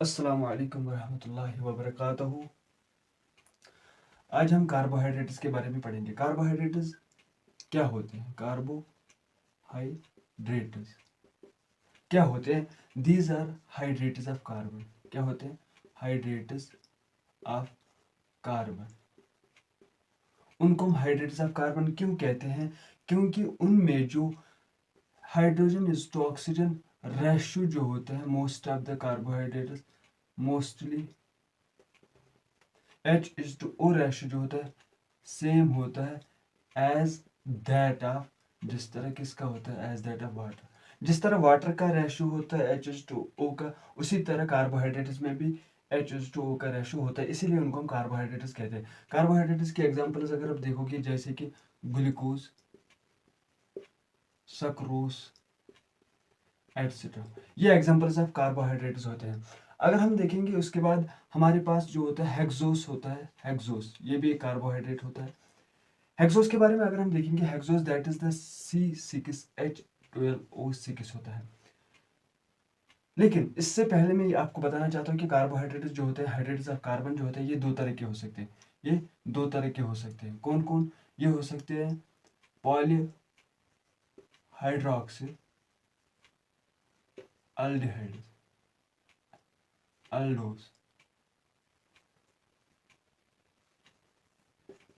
अस्सलामु अलैकुम वरहमतुल्लाहि वबरकातुहू। आज हम कार्बोहाइड्रेट्स के बारे में पढ़ेंगे। कार्बोहाइड्रेट्स क्या होते हैं? कार्बोहाइड्रेट्स क्या होते हैं? These are hydrates of carbon. क्या होते हैं? Hydrates of carbon. उनको हम हाइड्रेट्स ऑफ कार्बन क्यों कहते हैं? क्योंकि उनमें जो hydrogen is to oxygen ratio जो होता है most of the carbohydrates mostly H/O ratio जो होता है सेम होता है एज दैट ऑफ, जिस तरह किसका होता है? As that of water. जिस तरह वाटर का रेशियो होता है H/O का, उसी तरह कार्बोहाइड्रेट्स में भी H/O का रेशियो होता है, इसीलिए उनको हम कार्बोहाइड्रेट्स कहते हैं। कार्बोहाइड्रेट्स की एग्जांपल्स अगर आप देखोगे जैसे कि ग्लूकोज, सक्रोज एटसेट्रा, ये एग्जांपल्स ऑफ कार्बोहाइड्रेट्स होते हैं। अगर हम देखेंगे उसके बाद हमारे पास जो होता है हेक्सोस होता है। हेक्सोस ये भी एक कार्बोहाइड्रेट होता है। हेक्सोस के बारे में अगर हम देखेंगे, hexose that is the C6H12O6 होता है। लेकिन इससे पहले मैं आपको बताना चाहता हूँ कि कार्बोहाइड्रेट्स जो होते हैं, हाइड्रेट्स ऑफ कार्बन जो होते हैं, ये दो तरह के हो सकते हैं। ये दो तरह के हो सकते हैं। कौन कौन? ये हो सकते हैं poly hydroxy aldehyde, aldose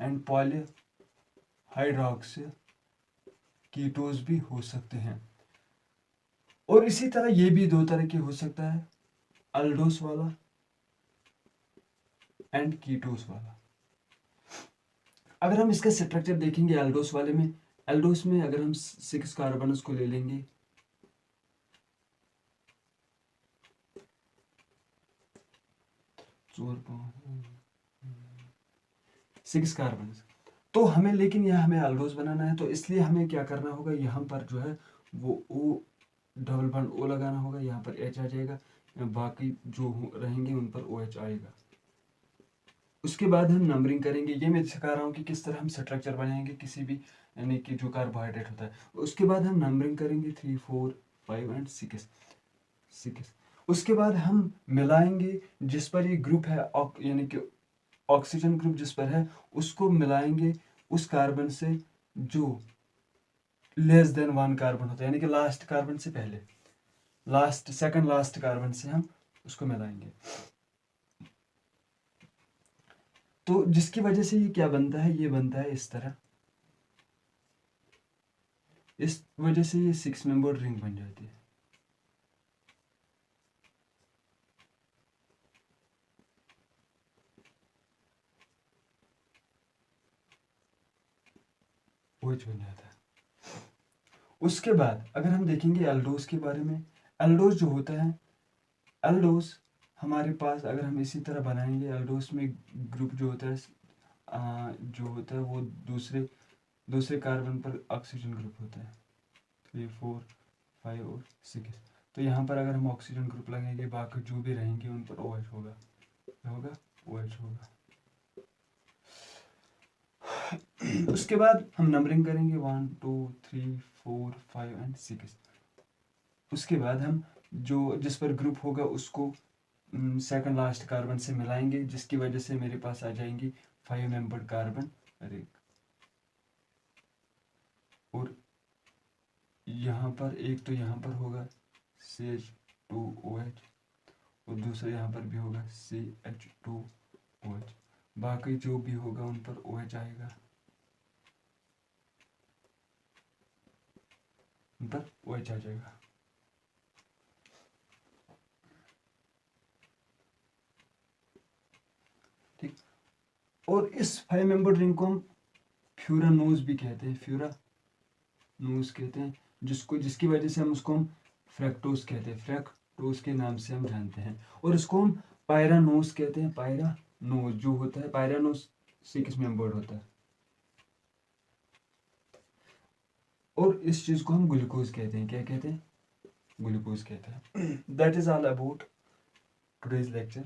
and polyhydroxy ketose भी हो सकते हैं। और इसी तरह ये भी दो तरह के हो सकता है, अल्डोस वाला एंड कीटोस वाला। अगर हम इसका स्ट्रक्चर देखेंगे एल्डोस वाले में, एल्डोस में अगर हम 6 कार्बन को ले लेंगे, सिक्स कार्बन, तो हमें, लेकिन यह हमें एल्डोस बनाना है, तो इसलिए हमें क्या करना होगा, यहाँ पर जो है वो O डबल बॉन्ड O लगाना होगा, यहाँ पर H आ जाएगा, बाकी जो रहेंगे उन पर OH आएगा। उसके बाद हम नंबरिंग करेंगे। ये मैं सिखा रहा हूँ कि किस तरह हम स्ट्रक्चर बनाएंगे किसी भी, यानी कि जो कार्बोहाइड्रेट होता है। उसके बाद हम नंबरिंग करेंगे 3, 4, 5 एंड 6। उसके बाद हम मिलाएंगे जिस पर ये ग्रुप है, यानी कि ऑक्सीजन ग्रुप जिस पर है, उसको मिलाएंगे उस कार्बन से जो लेस देन 1 कार्बन होता है, यानी कि लास्ट कार्बन से पहले, सेकंड लास्ट कार्बन से हम उसको मिलाएंगे। तो जिसकी वजह से ये क्या बनता है? ये बनता है इस तरह। इस वजह से ये 6 मेंबर रिंग बन जाती है। OH बन जाता है। उसके बाद अगर हम देखेंगे एल्डोस के बारे में, एल्डोस जो होता है, एल्डोस हमारे पास अगर हम इसी तरह बनाएंगे, एल्डोस में ग्रुप जो होता है वो दूसरे कार्बन पर ऑक्सीजन ग्रुप होता है, 3, 4, 5 और 6। तो यहाँ पर अगर हम ऑक्सीजन ग्रुप लगाएंगे, बाकी जो भी रहेंगे उन पर OH होगा, OH होगा। उसके बाद हम नंबरिंग करेंगे 1, 2, 3, 4, 5 एंड 6। उसके बाद हम जो जिस पर ग्रुप होगा उसको सेकंड लास्ट कार्बन से मिलाएंगे, जिसकी वजह से मेरे पास आ जाएंगी 5 मेंबर्ड कार्बन रिंग। और यहाँ पर एक तो यहाँ पर होगा CH2OH और दूसरा यहाँ पर भी होगा CH2OH। बाकी जो भी होगा उन पर OH आएगा, उन पर OH आ जाएगा। ठीक। और इस 5 मेंबर रिंग को हम फ्यूरानोज भी कहते हैं, फ्यूरानोज कहते हैं, जिसकी वजह से हम उसको फ्रैक्टोज कहते हैं, फ्रैक्टोज के नाम से हम जानते हैं। और इसको हम पायरानोज कहते हैं। पायरानोज जो होता है, पायरानोज 6 मेंबर्ड होता है। और इस चीज को हम ग्लूकोज कहते हैं। क्या कहते हैं? ग्लूकोज कहते हैं। That is all about today's lecture.